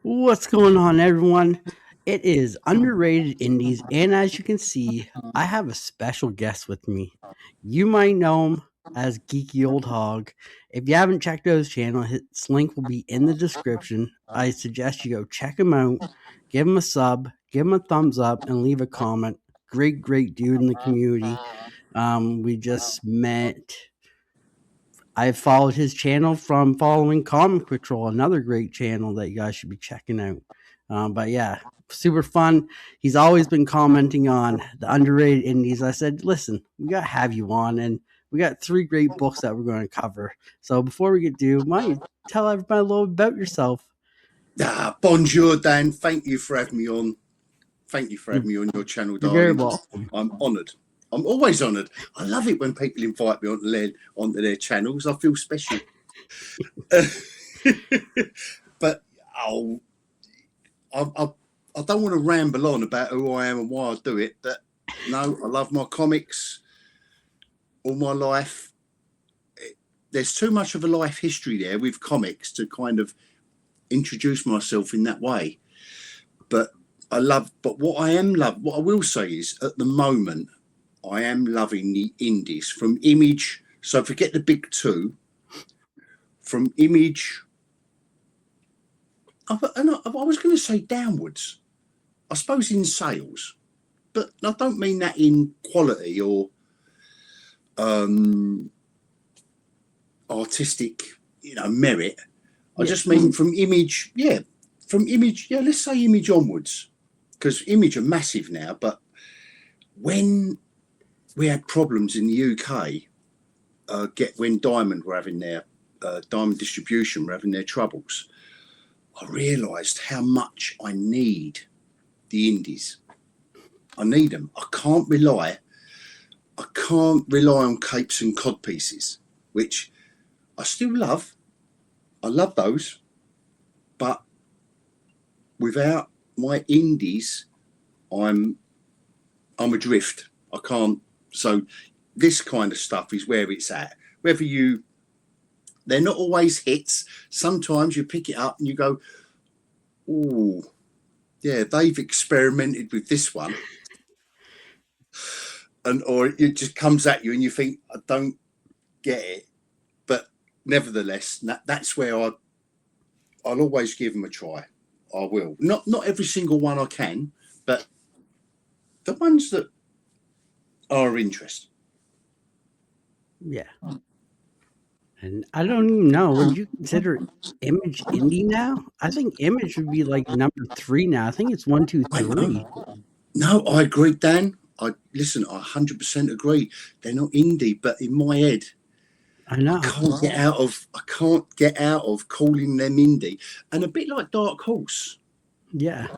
What's going on, everyone? It is Underrated Indies, and as you can see, I have a special guest with me. You might know him as Geeky Old Hog. If you haven't checked out his channel, his link will be in the description. I suggest you go check him out, give him a sub, give him a thumbs up, and leave a comment. Great dude in the community. We just met. I followed his channel from following Comic Patrol, another great channel that you guys should be checking out. But yeah, super fun. He's always been commenting on the underrated indies. I said, listen, we got to have you on, and we got 3 great books that we're going to cover. So before we get to, why don't you tell everybody a little bit about yourself? Bonjour, Dan. Thank you for having me on. Thank you for having me on your channel, darling. You're very welcome. I'm honoured. I'm always honoured. I love it when people invite me onto their channels. I feel special. But I don't want to ramble on about who I am and why I do it. But no, I love my comics all my life. There's too much of a life history there with comics to kind of introduce myself in that way. But what I will say is at the moment, I am loving the indies from Image. So forget the big 2. From Image, I was going to say downwards. I suppose in sales, but I don't mean that in quality or artistic, merit. I just mean from Image. Let's say Image onwards, because Image are massive now. But when we had problems in the UK, when Diamond were having their Diamond Distribution were having their troubles, I realised how much I need the indies. I need them. I can't rely on capes and cod pieces, which I still love. I love those, but without my indies, I'm adrift. I can't. So this kind of stuff is where it's at. They're not always hits. Sometimes you pick it up and you go, "Oh, yeah, they've experimented with this one," or it just comes at you and you think, "I don't get it." But nevertheless, that's where I'll always give them a try. I will. Not every single one I can, but the ones that are of interest. Yeah. And I don't even know. Would you consider Image indie now? I think Image would be like number 3 now. I think it's 1, 2, 3. No, I agree, Dan. I 100% agree. They're not indie, but in my head, I know. I can't get out of calling them indie. And a bit like Dark Horse. Yeah.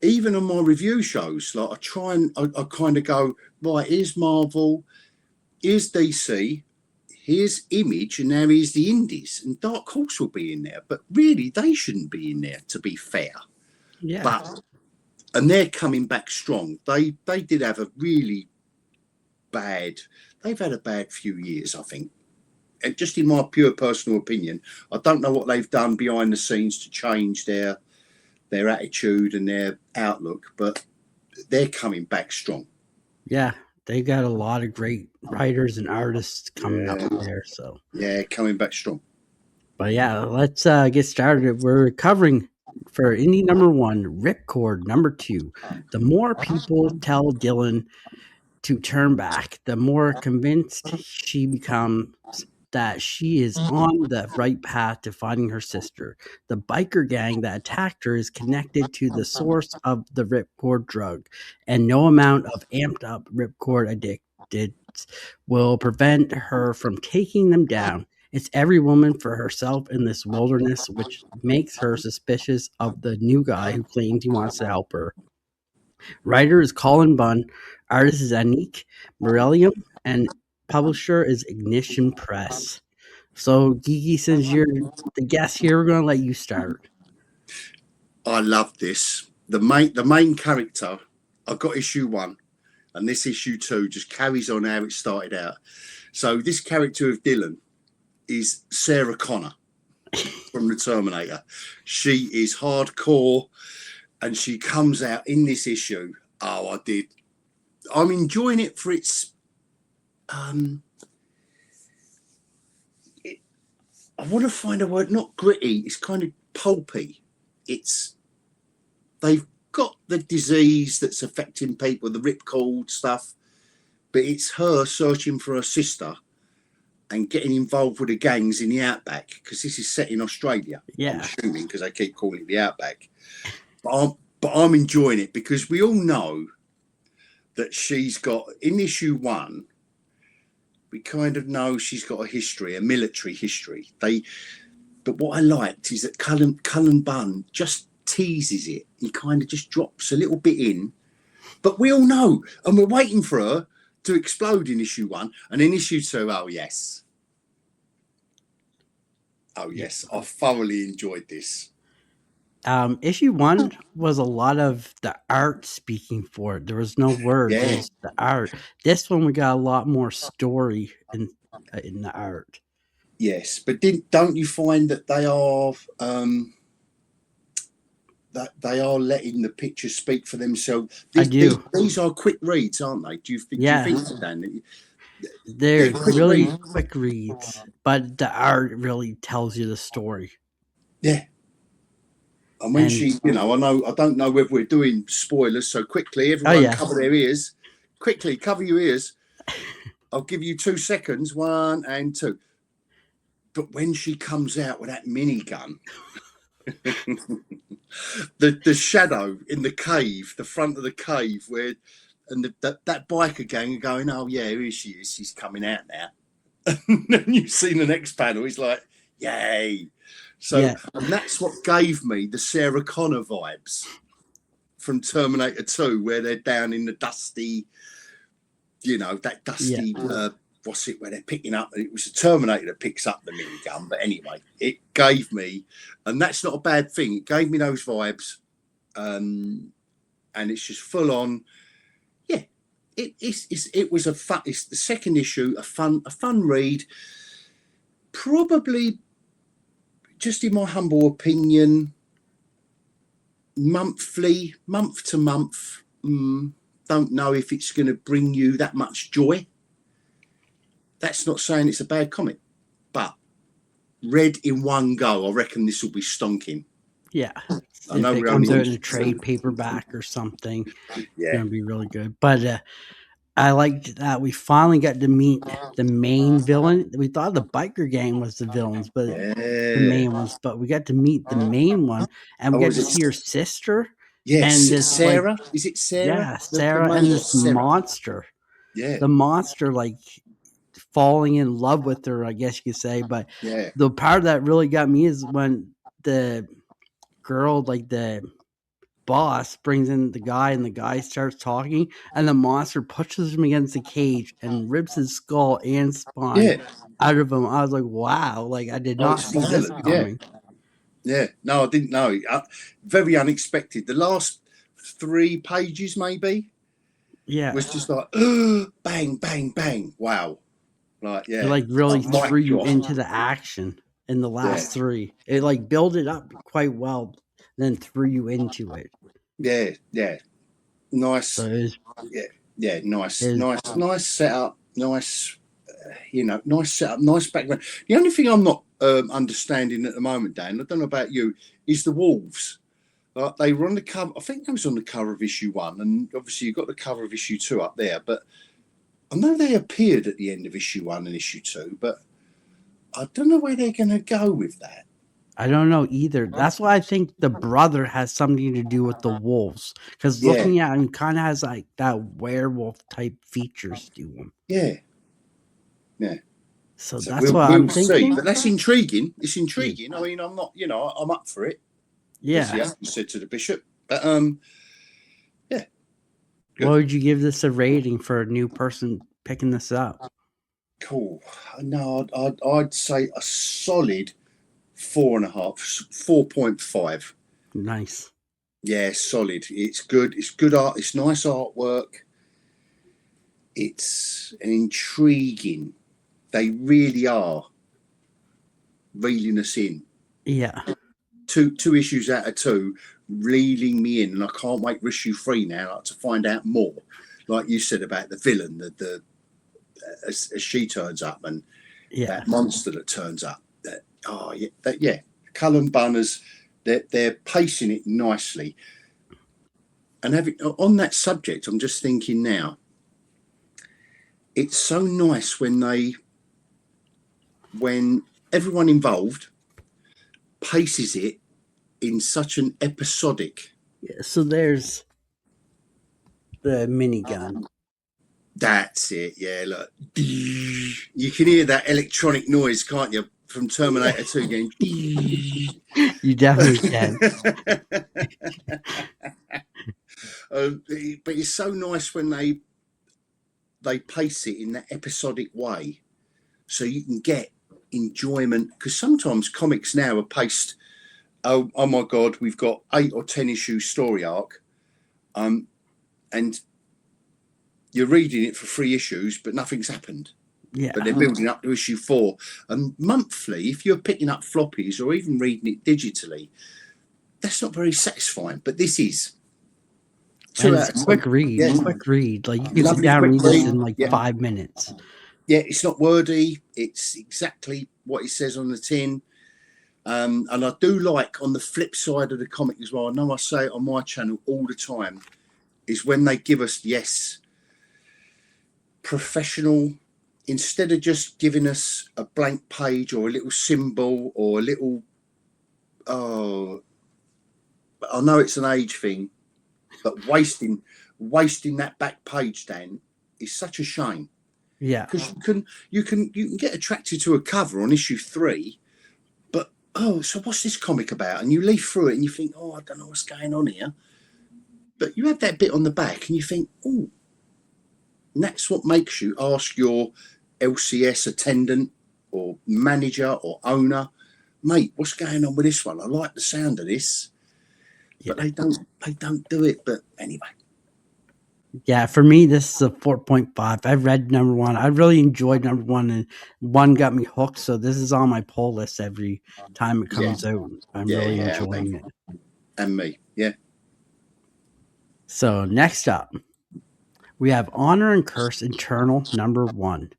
Even on my review shows, like I kind of go, right, here's Marvel, here's DC, here's Image, and now here's the indies. And Dark Horse will be in there, but really they shouldn't be in there, to be fair. Yeah. And they're coming back strong. They did have they've had a bad few years, I think. And just in my pure personal opinion, I don't know what they've done behind the scenes to change their attitude and their outlook, but they're coming back strong. Yeah, they got a lot of great writers and artists coming up there. So yeah, coming back strong. But yeah, let's get started. We're covering for indie number 1, Ripcord number 2. The more people tell Dylan to turn back, the more convinced she becomes that she is on the right path to finding her sister. The biker gang that attacked her is connected to the source of the Ripcord drug, and no amount of amped up Ripcord addicted will prevent her from taking them down. It's every woman for herself in this wilderness, which makes her suspicious of the new guy who claims he wants to help her. Writer is Colin Bunn, artist is Anik Morellium, and publisher is Ignition Press. So, Geeky, since you're the guest here, we're going to let you start. I love this. the main character. I got issue 1, and this issue 2 just carries on how it started out. So this character of Dylan is Sarah Connor from the Terminator. She is hardcore, and she comes out in this issue. Oh, I'm enjoying it for its. I want to find a word. Not gritty. It's kind of pulpy. They've got the disease that's affecting people, the ripcord stuff, but it's her searching for her sister and getting involved with the gangs in the outback, because this is set in Australia. Yeah. I'm assuming, because they keep calling it the outback. But I'm enjoying it, because we all know that she's got, in issue 1, we kind of know she's got a history, a military history. But what I liked is that Cullen Bunn just teases it. He kind of just drops a little bit in. But we all know, and we're waiting for her to explode in issue 1. And in issue 2, oh yes, I thoroughly enjoyed this. Issue 1 was a lot of the art speaking for it. There was no words, it was the art. This one, we got a lot more story in the art. Yes, but don't you find that they are letting the pictures speak for themselves? I do. These are quick reads, aren't they? Do you think so, Dan? They're really quick reads, but the art really tells you the story. Yeah. And when she, I don't know whether we're doing spoilers, so quickly, everyone cover their ears. Quickly, cover your ears. I'll give you 2 seconds, 1 and 2. But when she comes out with that minigun, the shadow in the cave, the front of the cave, and that biker gang are going, oh yeah, here she is, she's coming out now. And then you've seen the next panel, it's like, yay. So, and that's what gave me the Sarah Connor vibes from Terminator 2, where they're down in the dusty, that dusty, what's it, where they're picking up, it was the Terminator that picks up the minigun, but anyway, it gave me, and that's not a bad thing, it gave me those vibes, and it's just full on, it was a fun, it's the second issue, a fun read, probably, just in my humble opinion, month to month, don't know if it's going to bring you that much joy. That's not saying it's a bad comic, but read in one go, I reckon this will be stonking. Yeah. I know if it comes out in a trade paperback or something, it's going to be really good. But I liked that we finally got to meet the main villain. We thought the biker gang was the villains, but the main ones. But we got to meet the main one, and we got to see her sister. Yes, and this Sarah. Is it Sarah? Yeah, Sarah, and this monster. Yeah, the monster falling in love with her, I guess you could say. But the part that really got me is when the girl, the boss, brings in the guy, and the guy starts talking, and the monster pushes him against the cage and rips his skull and spine out of him. I was like, wow, I did not see this coming. Yeah, no, I didn't know. Very unexpected. The last 3 pages, maybe, was just like, bang, bang, bang. Wow. It really threw you into the action in the last 3. It built it up quite well, then threw you into it. Yeah. Nice. So nice. Nice setup. Nice, nice setup, nice background. The only thing I'm not understanding at the moment, Dan, I don't know about you, is the wolves. They were on the cover. I think they was on the cover of issue 1, and obviously you've got the cover of issue 2 up there. But I know they appeared at the end of issue 1 and issue 2, but I don't know where they're going to go with that. I don't know either. That's why I think the brother has something to do with the wolves, because looking at him, kind of has that werewolf type features to him. Yeah. So that's what I'm thinking. See. But that's intriguing. It's intriguing. I mean, I'm not, I'm up for it. Yeah. You said to the bishop, but yeah. Good. What would you give this a rating for a new person picking this up? Cool. No, I'd say a solid 4.5, 4.5. Nice. Yeah, solid. It's good. It's good art. It's nice artwork. It's intriguing. They really are reeling us in. Yeah. Two issues out of two, reeling me in, and I can't wait for issue three now to find out more. Like you said about the villain, as she turns up, and Yeah. that monster that turns up. Yeah. Cullen Bunners, they're pacing it nicely. And on that subject, I'm just thinking now, it's so nice when everyone involved paces it in such an episodic. Yeah. So there's the minigun. That's it. Yeah, look, you can hear that electronic noise, can't you, from Terminator 2 going. You definitely can. But it's so nice when they pace it in that episodic way, so you can get enjoyment. Because sometimes comics now are paced. Oh my God, we've got 8 or 10 issue story arc, and you're reading it for 3 issues, but nothing's happened. Yeah. But they're building up to issue 4. And monthly, if you're picking up floppies or even reading it digitally, that's not very satisfying. But this is. And it's a quick read. Yeah. Quick read. Like you can sit down and read this in like 5 minutes. Yeah, it's not wordy. It's exactly what it says on the tin. And I do like, on the flip side of the comic as well, I know I say it on my channel all the time, is when they give us, professional, instead of just giving us a blank page or a little symbol or a little, I know it's an age thing, but wasting that back page, Dan, is such a shame. Yeah. Because you can get attracted to a cover on issue 3, but so what's this comic about? And you leaf through it and you think, I don't know what's going on here. But you have that bit on the back and you think, and that's what makes you ask your LCS attendant or manager or owner, mate, what's going on with this one? I like the sound of this. Yeah. But they don't do it. But anyway. Yeah, for me, this is a 4.5. I've read number 1. I really enjoyed number 1, and 1 got me hooked. So this is on my pull list every time it comes out. I'm really enjoying it. And me, yeah. So next up, we have Honor and Curse Eternal number 1.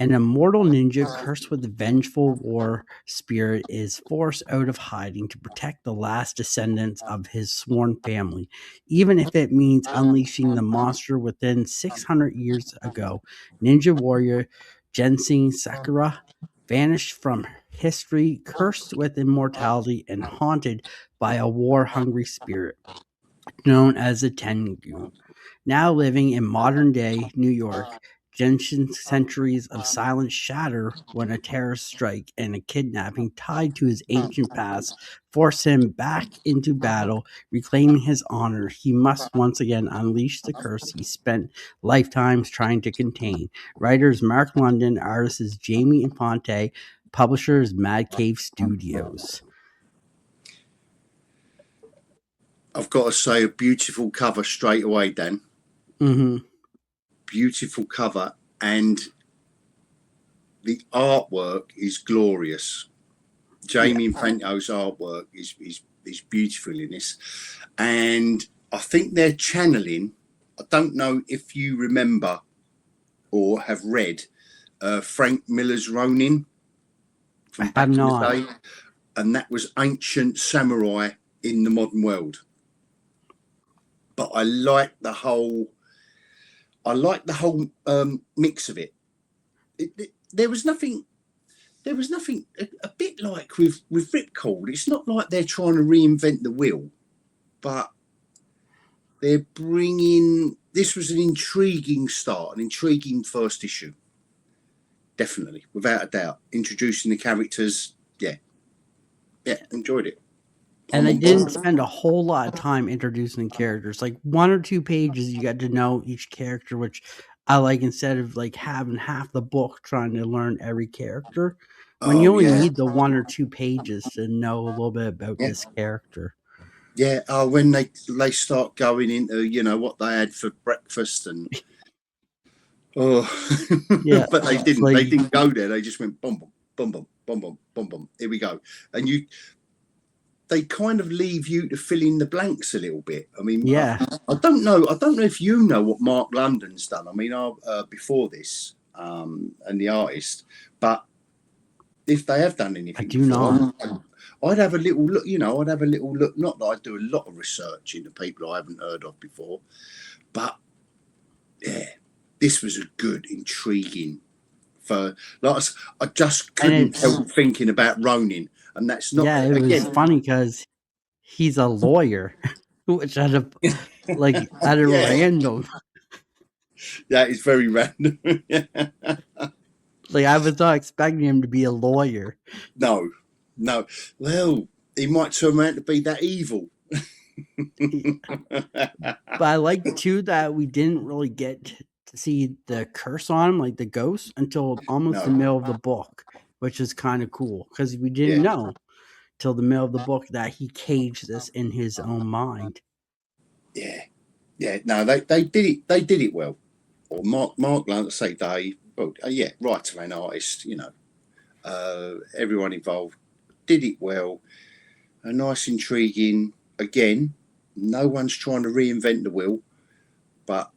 An immortal ninja cursed with a vengeful war spirit is forced out of hiding to protect the last descendants of his sworn family, even if it means unleashing the monster within 600 years ago. Ninja warrior Genshin Sakura vanished from history, cursed with immortality and haunted by a war-hungry spirit known as the Tengu. Now living in modern-day New York, Genshin's centuries of silence shatter when a terrorist strike and a kidnapping tied to his ancient past force him back into battle, reclaiming his honor. He must once again unleash the curse he spent lifetimes trying to contain. Writers Mark London, artist is Jamie Infante, publisher is Mad Cave Studios. I've got to say, a beautiful cover straight away, Dan. Mm-hmm. Beautiful cover, and the artwork is glorious. Jamie Infanto's artwork is beautiful in this, and I think they're channeling. I don't know if you remember or have read Frank Miller's Ronin from back in the day, and that was ancient samurai in the modern world. But I like the whole mix of it. There was nothing a bit like with Ripcord. It's not like they're trying to reinvent the wheel, but they're bringing. This was an intriguing start, an intriguing first issue. Definitely, without a doubt, introducing the characters. Yeah, enjoyed it. And they didn't spend a whole lot of time introducing characters. Like 1 or 2 pages, you got to know each character, which I like, instead of like having half the book trying to learn every character. When you only need the 1 or 2 pages to know a little bit about this character. Yeah. Oh, when they start going into what they had for breakfast and oh, Yeah, but they it's didn't. like They didn't go there. They just went bum bum bum bum bum bum bum. Here we go. And they kind of leave you to fill in the blanks a little bit. I mean, yeah, I don't know. I don't know if you know what Mark London's done. I mean, before this, and the artist, but if they have done I anything do not. before, I'd have a little look. I'd have a little look. Not that I do a lot of research into people I haven't heard of before, but yeah, this was a good, intriguing. For like I just And couldn't it's help thinking about Ronin, and that's not yeah, it was again. funny because he's a lawyer, which out of Yeah, random. that is very random. Like I was not expecting him to be a lawyer. No, no. Well, he might turn around to be that evil. But I like too that we didn't really get to see the curse on him, like the ghost, until almost the No, middle of the book, which is kind of cool because we didn't yeah, know till the middle of the book that he caged this in his own mind. yeah, yeah. No, they did it. They did it well. Or Mark, like I say, they. Well, yeah, writer and artist. Everyone involved did it well. A nice, intriguing. Again, no one's trying to reinvent the wheel, but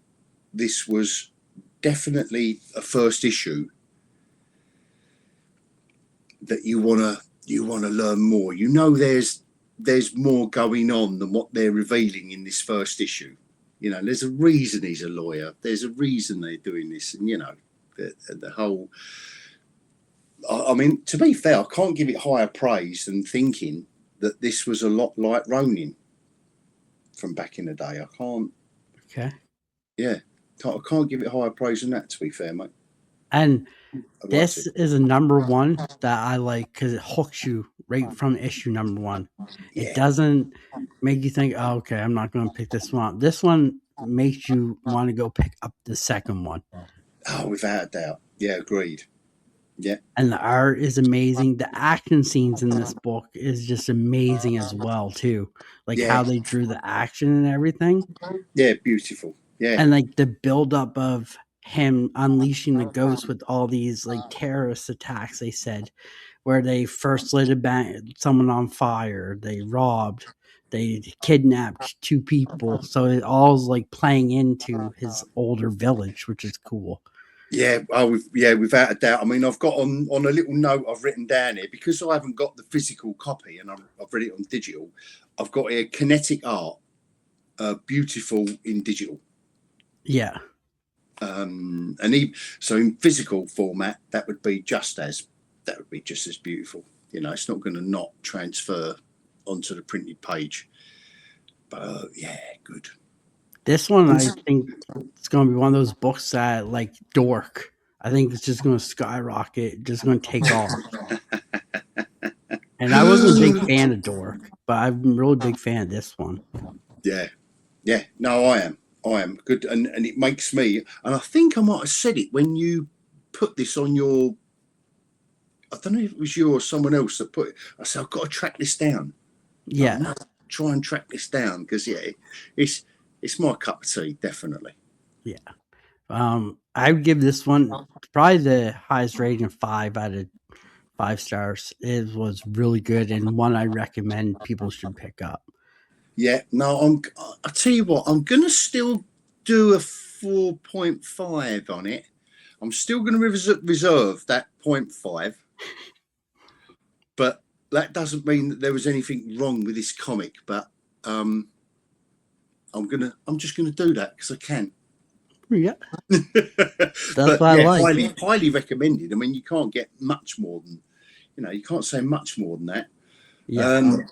this was definitely a first issue that you wanna learn more. There's more going on than what they're revealing in this first issue. There's a reason he's a lawyer. There's a reason they're doing this, and the whole. I mean, to be fair, I can't give it higher praise than thinking that this was a lot like Ronin from back in the day. I can't. Okay. Yeah, I can't give it higher praise than that. To be fair, mate, And I liked this it. is a number one that I like because it hooks you right from issue number one. It Yeah. doesn't make you think, oh, okay, I'm not going to pick this one up. This one makes you want to go pick up the second one. Oh, without a doubt. Yeah, agreed. Yeah, And the art is amazing. The action scenes in this book is just amazing as well, too. Like yeah, how they drew the action and everything. yeah. Beautiful. Yeah, And like the buildup of him unleashing the ghost with all these like terrorist attacks, they said, where they first lit someone on fire, they robbed, they kidnapped two people. So it all is like playing into his older village, which is cool. yeah. Oh, without a doubt. I mean, I've got on a little note I've written down here because I haven't got the physical copy and I've read it on digital. I've got a kinetic art, beautiful in digital. Yeah. So in physical format, that would be just as beautiful. It's not going to not transfer onto the printed page. But yeah, good. This one, I think it's going to be one of those books that, like Dork, I think it's just going to skyrocket, just going to take off. And I wasn't a big fan of Dork, but I'm a really big fan of this one. Yeah, yeah. No, I am good, and it makes me. And I think I might have said it when you put this on your. I don't know if it was you or someone else that put it. I said I've got to track this down. Yeah. I must try and track this down because it's my cup of tea, definitely. Yeah. I would give this one probably the highest rating of 5 out of 5 stars. It was really good and one I recommend people should pick up. Yeah, no, I tell you what, I'm gonna still do a 4.5 on it. I'm still gonna reserve that 0.5, but that doesn't mean that there was anything wrong with this comic. But I'm just gonna do that because I can. Yeah, that's But what I yeah, like. highly recommended. I mean, you can't get much more than you can't say much more than that. Yeah, Um,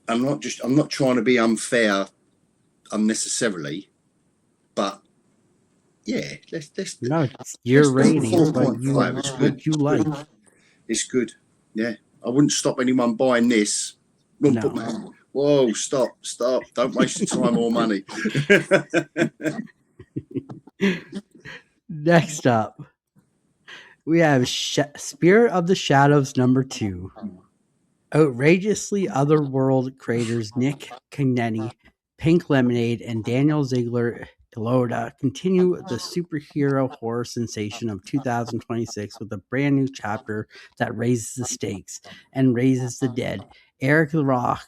I'm not trying to be unfair unnecessarily, but yeah, no, it's your let's do rating. It's 4.5. It's good. what you like. It's good. Yeah, I wouldn't stop anyone buying this. Wouldn't put No. my whoa, stop. Don't waste your time or money. Next up, we have Spirit of the Shadows number 2. Outrageously Otherworld creators Nick Cagnetti, Pink Lemonade, and Daniel Ziegler Iloda continue the superhero horror sensation of 2026 with a brand new chapter that raises the stakes and raises the dead. Eric LaRoche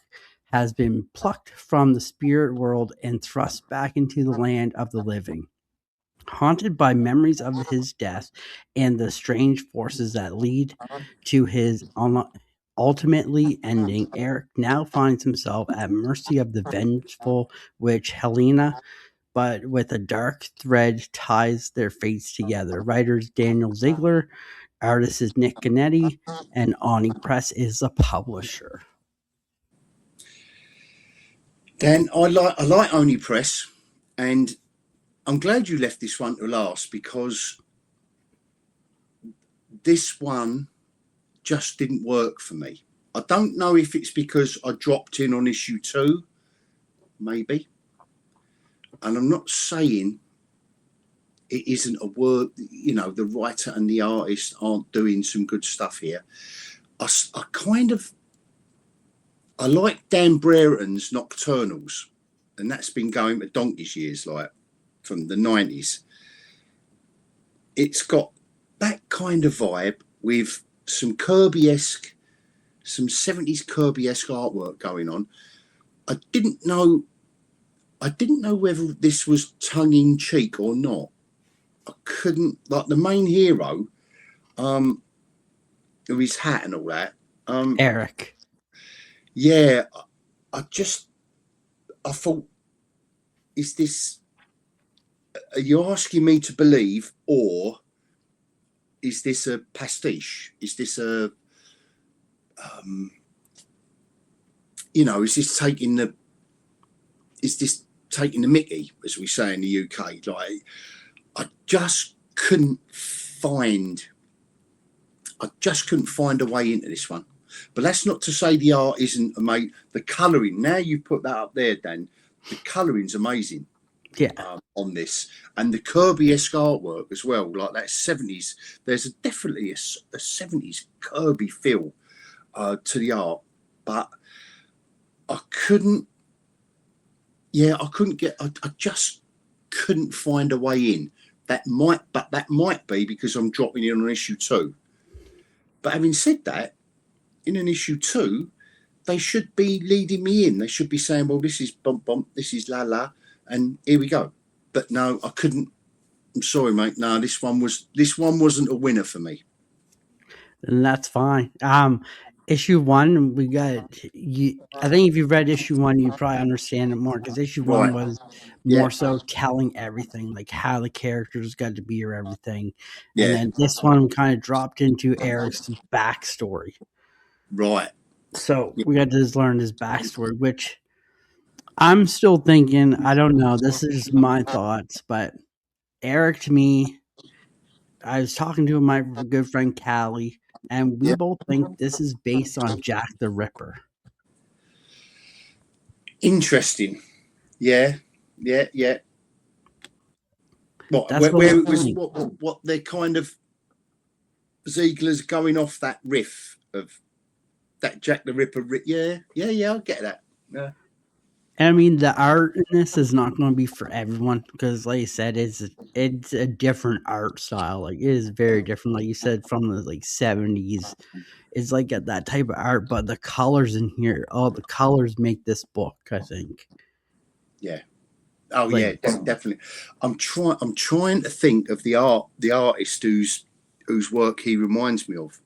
has been plucked from the spirit world and thrust back into the land of the living. Haunted by memories of his death and the strange forces that lead to his ultimately ending, Eric now finds himself at mercy of the vengeful witch Helena, but with a dark thread ties their fates together. Writers Daniel Ziegler, artist is Nick Ganetti, and Oni Press is the publisher. Dan, I like Only Press, and I'm glad you left this one to last, because this one just didn't work for me. I don't know if it's because I dropped in on issue 2, maybe. And I'm not saying it isn't a work, the writer and the artist aren't doing some good stuff here. I like Dan Brereton's Nocturnals, and that's been going for donkey's years, like from the 90s. It's got that kind of vibe with some Kirby-esque, some 70s Kirby-esque artwork going on. I didn't know whether this was tongue-in-cheek or not. I couldn't, like the main hero, with his hat and all that. Eric. Yeah, I thought, is this, are you asking me to believe, or is this a pastiche? Is this a, is this taking the mickey, as we say in the UK? Like, I just couldn't find a way into this one. But that's not to say the art isn't amazing. The colouring, now you put that up there, Dan, the colouring's amazing. Yeah. On this, and the Kirby-esque artwork as well, like that 70s. There's definitely a 70s Kirby feel to the art, but I just couldn't find a way in. That might be because I'm dropping in on issue 2. But having said that, in an issue 2, they should be leading me in. They should be saying, well, this is bump bump, this is la la, and here we go. But no, I couldn't. I'm sorry, mate. No, this one wasn't a winner for me. And that's fine. Issue 1, we got you. I think if you've read issue 1, you probably understand it more, because issue 1 was more so telling everything, like how the characters got to be or everything. Yeah. And then this one kind of dropped into Eric's backstory. Right. So we got to just learn his backstory, which I'm still thinking, I don't know, this is my thoughts, but Eric, to me, I was talking to my good friend Callie, and we both think this is based on Jack the Ripper. Interesting. Yeah. What they're kind of, Ziegler's going off that riff of that Jack the Ripper. Yeah, I get that. Yeah. I mean, the art in this is not going to be for everyone, because, like you said, it's a different art style. Like, it is very different. Like you said, from the 70s, it's like that type of art. But the colors in here, the colors make this book, I think. Yeah. Oh, like, yeah, definitely. I'm trying to think of the artist whose work he reminds me of.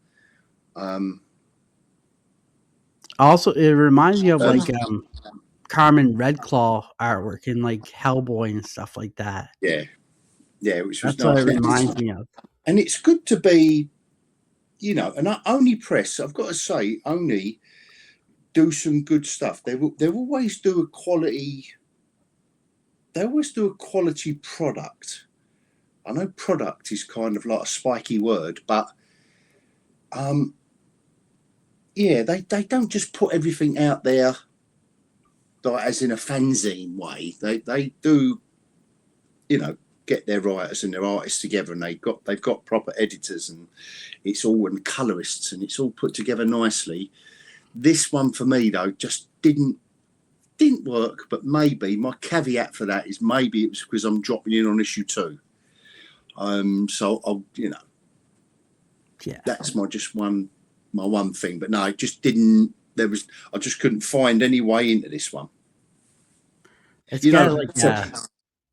Also, it reminds me of Carmen Redclaw artwork in like Hellboy and stuff like that. Yeah, which was that's nice. What it reminds me of. And it's good to be, and Only Press, I've got to say, Only do some good stuff. They always do a quality. They always do a quality product. I know product is kind of like a spiky word, but they don't just put everything out there, like as in a fanzine way. They do, get their writers and their artists together, and they've got proper editors, and it's all, and colorists, and it's all put together nicely. This one for me though just didn't work. But maybe my caveat for that is maybe it was because I'm dropping in on issue 2. So I'll that's my one thing. But no, it just didn't. I just couldn't find any way into this one. It's kind of like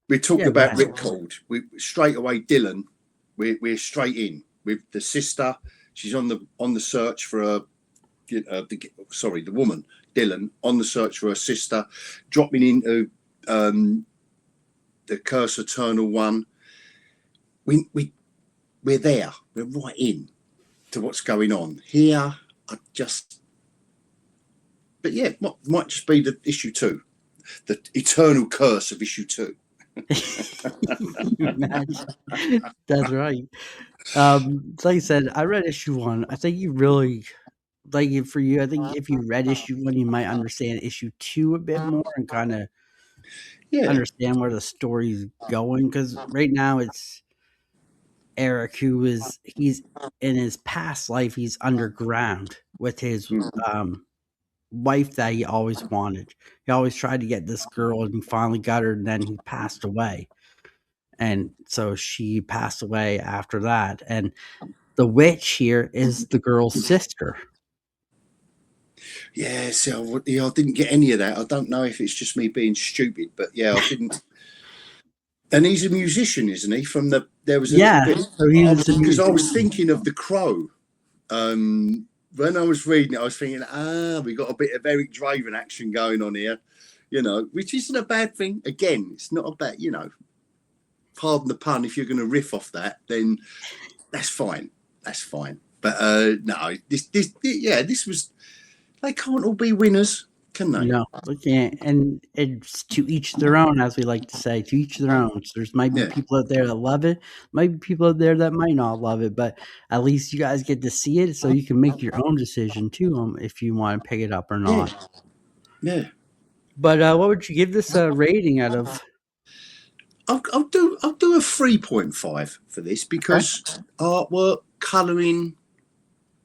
we talk about Ripcord. We straight away Dylan. We're straight in with the sister. She's on the search for the woman Dylan on the search for her sister, dropping into the Curse Eternal one. We're there. We're right in to what's going on here. But yeah, might just be the issue 2, the eternal curse of issue 2. That's right. Like I said, I read issue 1. I think you really like it for you. I think if you read issue 1, you might understand issue 2 a bit more and kind of understand where the story's going. Because right now it's Eric, he's in his past life, he's underground with his wife that he always wanted. He always tried to get this girl, and he finally got her, and then he passed away. And so she passed away after that. And the witch here is the girl's sister. Yeah, so I didn't get any of that. I don't know if it's just me being stupid, but yeah, I didn't. And he's a musician, isn't he? Because I was thinking of The Crow. When I was reading it, I was thinking, we got a bit of Eric Draven action going on here, which isn't a bad thing. Again, it's not a bad, pardon the pun, if you're going to riff off that, then that's fine. That's fine. But no, this was, they can't all be winners, can they? No, they can't. And it's to each their own, as we like to say, to each their own. So there's might be people out there that love it, might be people out there that might not love it, but at least you guys get to see it, so you can make your own decision too, if you want to pick it up or not. Yeah. But what would you give this rating out of? I'll do a 3.5 for this because artwork, colouring,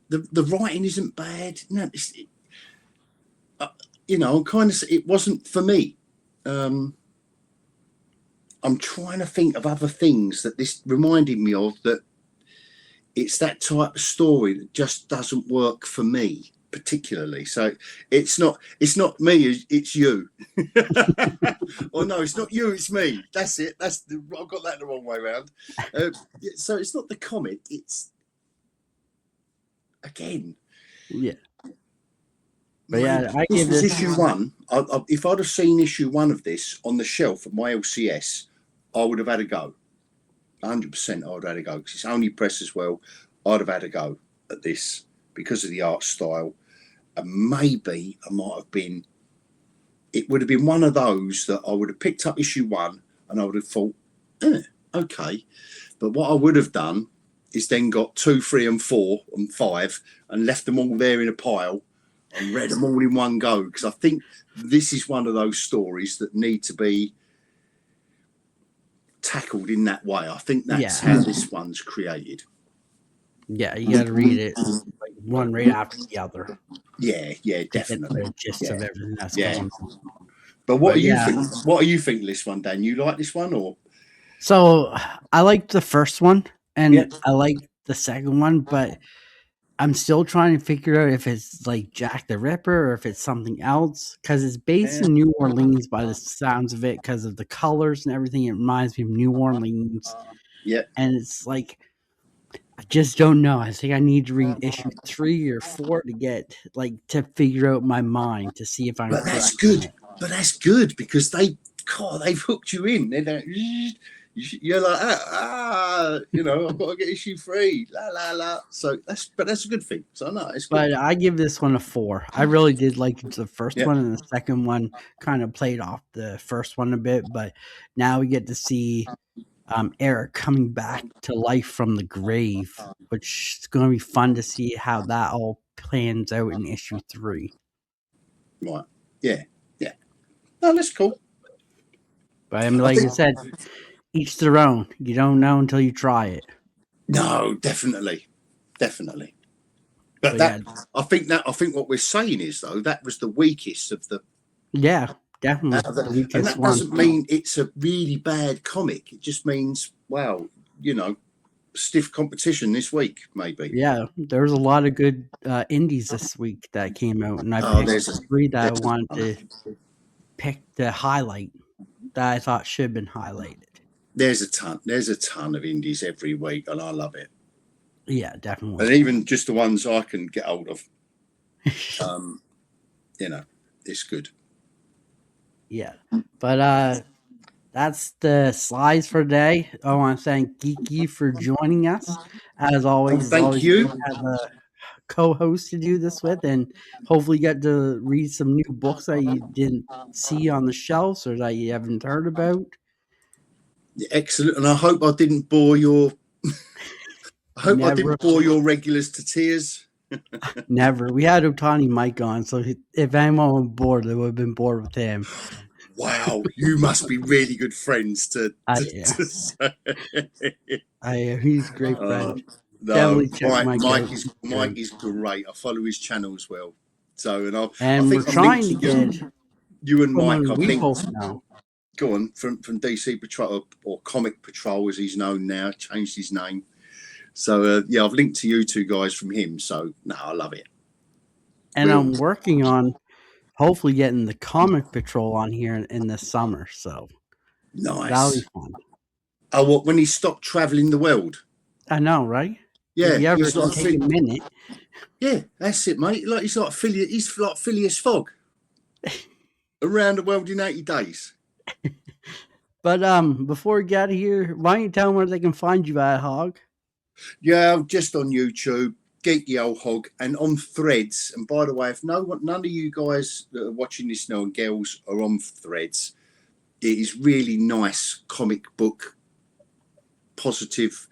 the writing isn't bad. No, it wasn't for me. I'm trying to think of other things that this reminded me of, that it's that type of story that just doesn't work for me particularly. So it's not me, it's you. Or no, it's not you, it's me. That's it. I've got that the wrong way around. So it's not the comic, it's again. Yeah. But yeah, I give this issue 1. If I'd have seen issue 1 of this on the shelf at my LCS, I would have had a go. 100% I would have had a go, because it's only press as well. I'd have had a go at this because of the art style. And maybe it would have been one of those that I would have picked up issue 1 and I would have thought, okay. But what I would have done is then got 2, 3 and 4 and 5 and left them all there in a pile and read them all in one go, because I think this is one of those stories that need to be tackled in that way. I think that's how this one's created. Yeah, you got to read it like one right after the other. Yeah, definitely. The gist of everything that's going on. But what do you think? What do you think of this one, Dan? You like this one, or? So I liked the first one, and I liked the second one, but I'm still trying to figure out if it's like Jack the Ripper or if it's something else, because it's based in New Orleans by the sounds of it, because of the colors and everything. It reminds me of New Orleans. And it's like, I just don't know. I think I need to read issue 3 or 4 to get to figure out my mind to see if I'm. But that's good. But that's good, because they've hooked you in. They don't. You're like, I've got to get issue 3, la la la. So that's a good thing. So no, it's good. But I give this one a 4. I really did like the first one, and the second one kind of played off the first one a bit. But now we get to see Eric coming back to life from the grave, which is going to be fun to see how that all plans out in issue 3. Right. Yeah. No, that's cool. But I mean, like you said, each their own. You don't know until you try it. No, definitely. But But yeah, I think what we're saying is though that was the weakest of the. yeah, definitely the And weakest that one. doesn't mean it's a really bad comic. It just means, well, stiff competition this week, maybe. Yeah, there's a lot of good indies this week that came out, and I Oh, picked there's a, 3 that I there's wanted a, to pick to highlight that I thought should have been highlighted. there's a ton. There's a ton of indies every week, and I love it. Yeah, definitely. And even just the ones I can get hold of, it's good. Yeah, but that's the slides for today. I want to thank Geeky for joining us. As always, it's Thank always great you. to have a co-host to do this with, and hopefully get to read some new books that you didn't see on the shelves or that you haven't heard about. Excellent. And I hope I didn't bore your. I hope I Never, didn't bore your regulars to tears. never. We had Otani Mike on, so if anyone was bored, they would have been bored with him. Wow, you must be really good friends to Yeah, say. he's a great friend. No, Definitely check Mike out. Mike is great. I follow his channel as well. So, and I And we're think I've linked trying to get you and Mike. someone I've we linked. both know. Go on from DC Patrol or Comic Patrol as he's known now. Changed his name. So yeah, I've linked to you two guys from him. So no, I love it. And I'm working on hopefully getting the Comic Patrol on here in the summer. So nice. That'll be fun. Oh, what when he stopped traveling the world? I know, right? Yeah, if you ever he's like take a minute. Yeah, that's it, mate. Like he's like Phileas Fogg around the world in 80 days. But before we get out of here, why don't you tell them where they can find you at, Hog? Yeah, just on YouTube, Geeky Old Hog, and on Threads. And by the way, if none of you guys that are watching this now and girls are on Threads, it is really nice comic book positive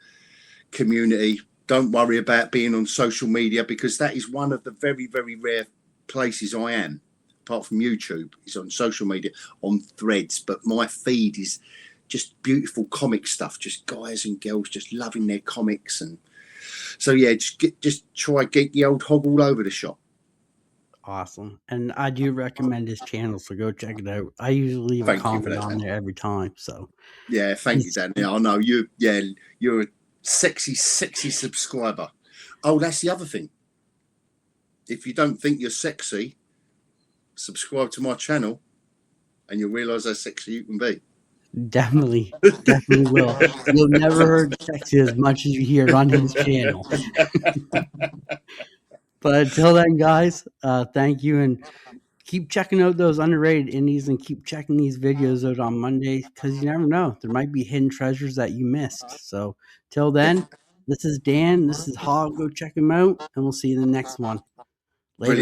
community. Don't worry about being on social media because that is one of the very, very rare places I am, apart from YouTube, is on social media, on Threads. But my feed is just beautiful comic stuff, just guys and girls just loving their comics. And so, yeah, just try Geeky Old Hog all over the shop. Awesome. And I do recommend his channel, so go check it out. I usually leave a comment on there every time. So yeah, thank you, Danny. I know you're a sexy subscriber. Oh, that's the other thing. If you don't think you're sexy, subscribe to my channel and you'll realize how sexy you can be. Definitely will. You'll never heard sexy as much as you hear on his channel. But until then, guys, thank you, and keep checking out those underrated indies and keep checking these videos out on Monday because you never know. There might be hidden treasures that you missed. So till then, this is Dan, this is Hog. Go check him out, and we'll see you in the next one.